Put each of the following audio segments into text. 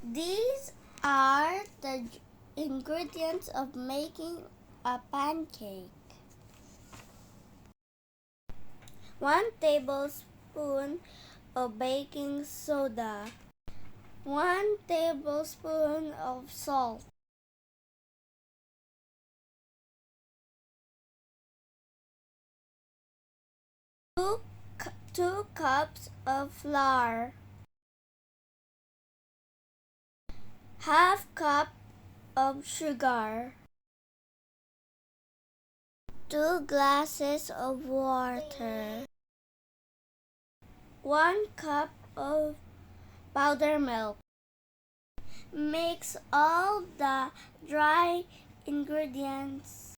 These are the ingredients of making a pancake. 1 tablespoon of baking soda, 1 tablespoon of salt, 2 cups of flour, ½ cup of sugar, 2 glasses of water, 1 cup of powdered milk. Mix all the dry ingredients.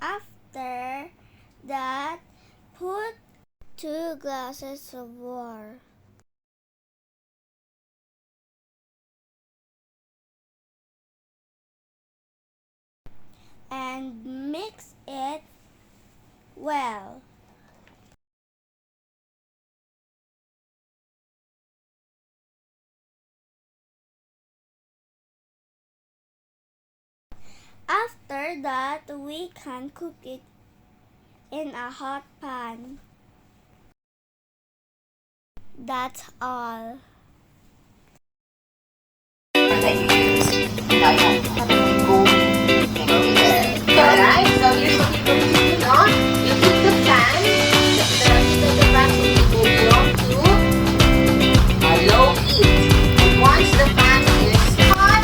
After that, put 2 glasses of water. And mix it well. After that, we can cook it in a hot pan. That's all. Alright, so here's what you're going to do now. You keep the pan, the pan will be on to a low heat. And once the pan is hot,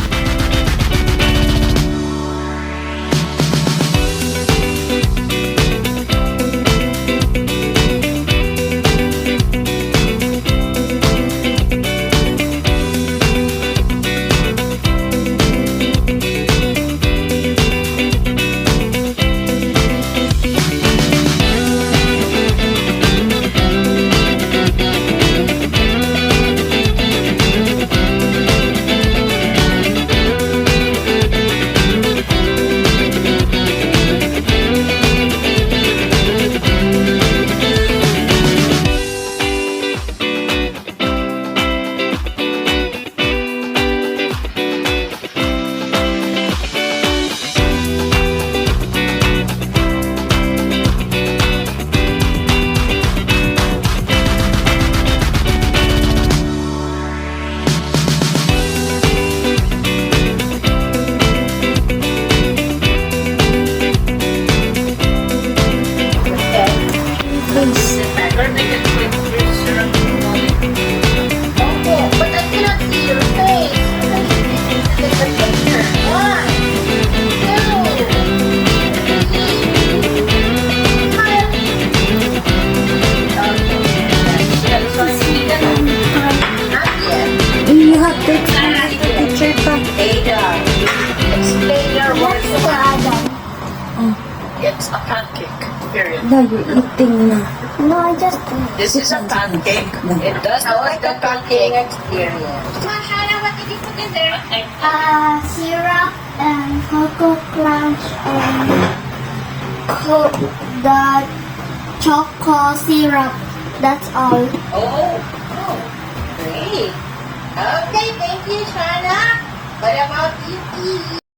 it's a pancake, period. No, you're eating na. No, I just This is a pancake. It does not like a pancake experience. Shana, what did you put in there? syrup and cocoa crunch and the choco syrup. That's all. Oh, great. Okay, thank you, Shana. What about you, Pete?